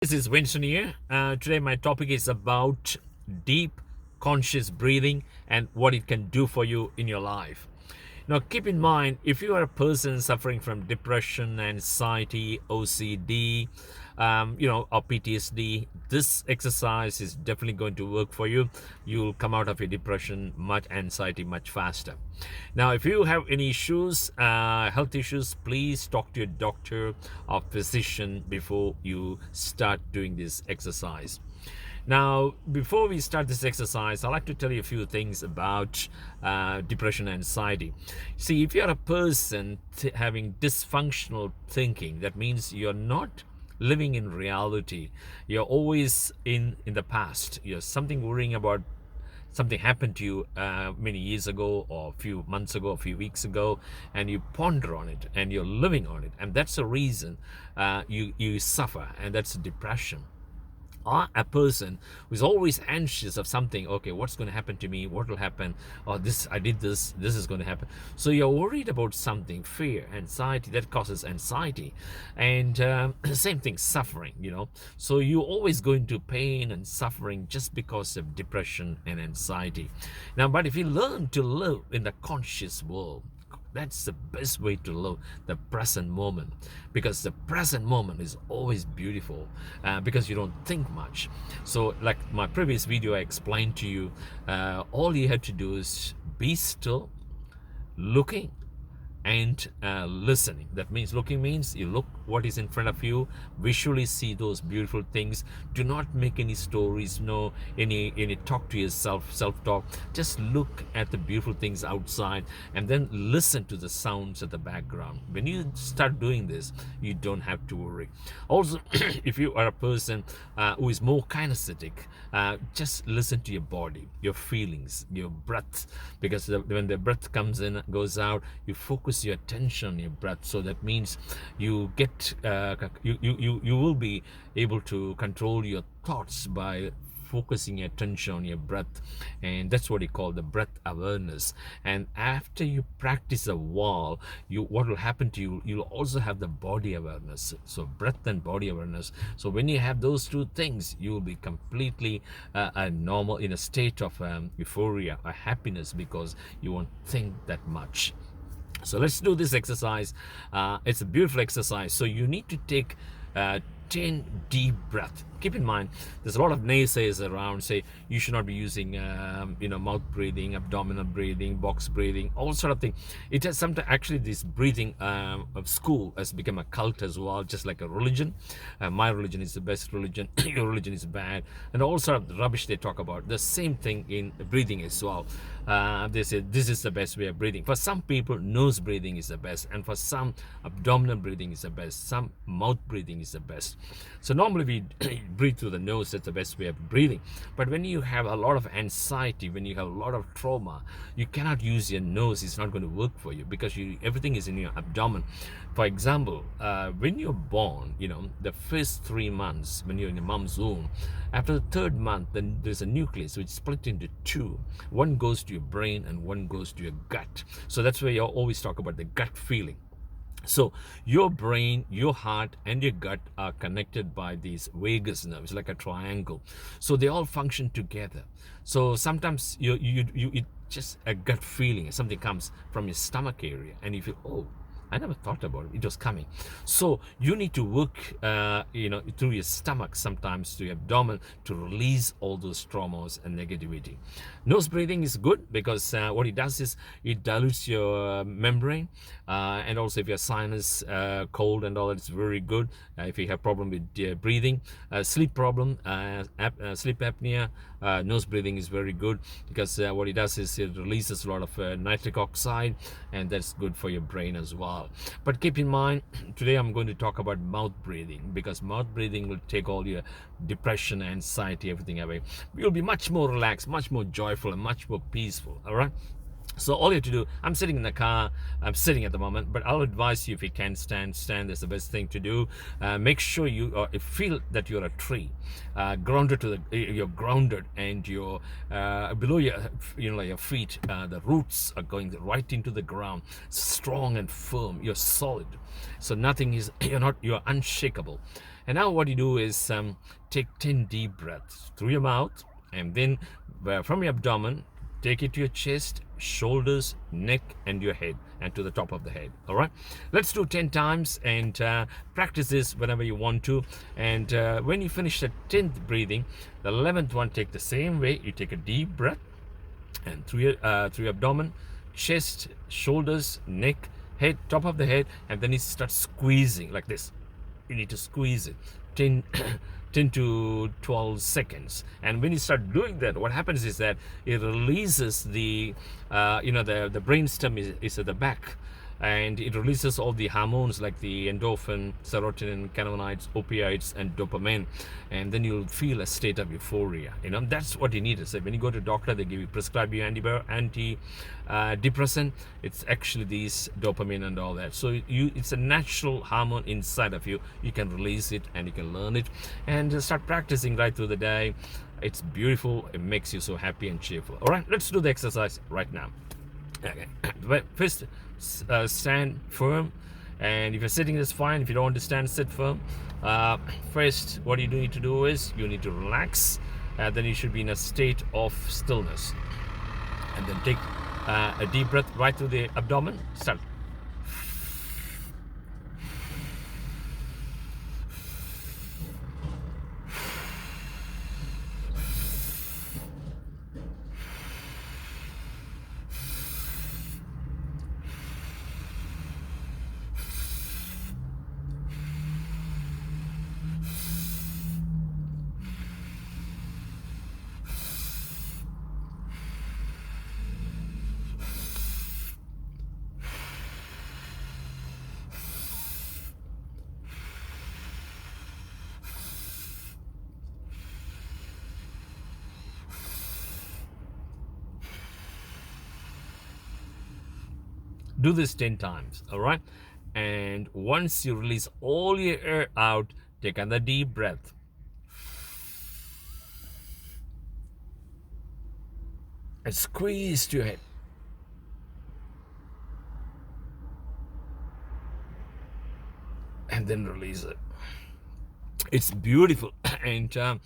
This is Winston here. Today, my topic is about deep conscious breathing and what it can do for you in your life. Now, keep in mind if you are a person suffering from depression, anxiety, OCD, or PTSD, this exercise is definitely going to work for you. You'll come out of your depression, anxiety much faster. Now, if you have any issues, health issues, please talk to your doctor or physician before you start doing this exercise. Now, before we start this exercise, I'd like to tell you a few things about depression and anxiety. See, if you're a person having dysfunctional thinking, that means you're not living in reality. You're always in the past. You're something worrying about something happened to you many years ago or a few months ago, a few weeks ago, and you ponder on it and you're living on it. And that's the reason you suffer, and that's depression. Or a person who's always anxious of something. Okay, what's going to happen to me? What will happen? Or I did this is going to happen. So you're worried about something, fear, anxiety, that causes anxiety. And same thing, suffering. So you always go into pain and suffering just because of depression and anxiety. Now, but if you learn to live in the conscious world, that's the best way to live the present moment, because the present moment is always beautiful because you don't think much. So like my previous video, I explained to you, all you have to do is be still, looking and listening. That means looking means you look what is in front of you, visually see those beautiful things. Do not make any stories, no any talk to yourself, self-talk. Just look at the beautiful things outside and then listen to the sounds at the background. When you start doing this, you don't have to worry. Also, if you are a person who is more kinesthetic, just listen to your body, your feelings, your breath, because when the breath comes in, goes out, you focus your attention on your breath. So that means you get you will be able to control your thoughts by focusing your attention on your breath. And that's what you call the breath awareness. And after you practice a while, what will happen to you, you'll also have the body awareness. So breath and body awareness. So when you have those two things, you will be completely normal, in a state of euphoria, a happiness, because you won't think that much. So let's do this exercise. It's a beautiful exercise. So you need to take 10 deep breaths. Keep in mind, there's a lot of naysayers around, say you should not be using mouth breathing, abdominal breathing, box breathing, all sort of thing. It has sometimes, actually, this breathing of school has become a cult as well, just like a religion. My religion is the best religion, your religion is bad, and all sort of rubbish they talk about. The same thing in breathing as well. They say this is the best way of breathing. For some people, nose breathing is the best, and for some, abdominal breathing is the best. Some, mouth breathing is the best. So normally we breathe through the nose. That's the best way of breathing. But when you have a lot of anxiety, when you have a lot of trauma, you cannot use your nose. It's not going to work for you, because everything is in your abdomen. For example, when you're born, the first 3 months when you're in your mom's womb, after the third month, then there's a nucleus which split into two. One goes to your brain and one goes to your gut. So that's why you always talk about the gut feeling. So your brain, your heart, and your gut are connected by these vagus nerves, like a triangle. So they all function together. So sometimes it just a gut feeling. Something comes from your stomach area, and you feel, oh, I never thought about it. It was coming. So you need to work, through your stomach, sometimes to your abdomen, to release all those traumas and negativity. Nose breathing is good because what it does is it dilutes your membrane, and also if your sinus cold and all, it's very good. If you have problem with breathing, sleep problem, sleep apnea, nose breathing is very good, because what it does is it releases a lot of nitric oxide, and that's good for your brain as well. But keep in mind, today I'm going to talk about mouth breathing, because mouth breathing will take all your depression, anxiety, everything away. You'll be much more relaxed, much more joyful, and much more peaceful. All right. So all you have to do, I'm sitting in the car, I'm sitting at the moment, but I'll advise you, if you can stand, that's the best thing to do. Make sure you feel that you're a tree, grounded you're grounded, and you're below your feet, the roots are going right into the ground, strong and firm. You're solid. So nothing is, you're unshakable. And now what you do is take 10 deep breaths through your mouth, and then from your abdomen, take it to your chest, shoulders, neck, and your head, and to the top of the head. All right, let's do 10 times, and practice this whenever you want to. And when you finish the 10th breathing, the 11th one, take the same way. You take a deep breath, and through your abdomen, chest, shoulders, neck, head, top of the head, and then you start squeezing like this. You need to squeeze it 10 10 to 12 seconds. And when you start doing that, what happens is that it releases the the brainstem is at the back, and it releases all the hormones like the endorphin, serotonin, cannabinoids, opioids, and dopamine. And then you'll feel a state of euphoria. That's what you need to say. When you go to a doctor, they prescribe you antidepressant. It's actually these dopamine and all that. So it's a natural hormone inside of you. You can release it and you can learn it, and start practicing right through the day. It's beautiful. It makes you so happy and cheerful. All right, let's do the exercise right now. Okay. But first, stand firm, and if you're sitting, it's fine. If you don't understand, sit firm. First, what you need to do is you need to relax, and then you should be in a state of stillness. And then take a deep breath right through the abdomen. Start. Do this 10 times, all right? And once you release all your air out, take another deep breath. And squeeze to your head. And then release it. It's beautiful. And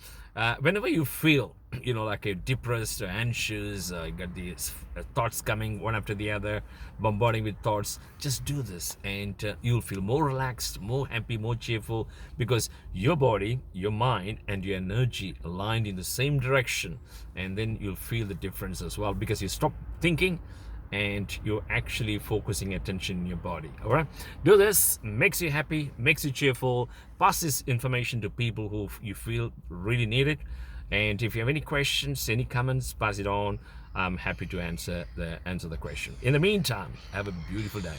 whenever you feel like you're depressed or anxious, you got these thoughts coming one after the other, bombarding with thoughts, just do this, and you'll feel more relaxed, more happy, more cheerful, because your body, your mind, and your energy aligned in the same direction. And then you'll feel the difference as well, because you stop thinking and you're actually focusing attention in your body. All right, do this. Makes you happy, makes you cheerful. Pass this information to people who you feel really need it. And if you have any questions, any comments, pass it on. I'm happy to answer the question. In the meantime, have a beautiful day.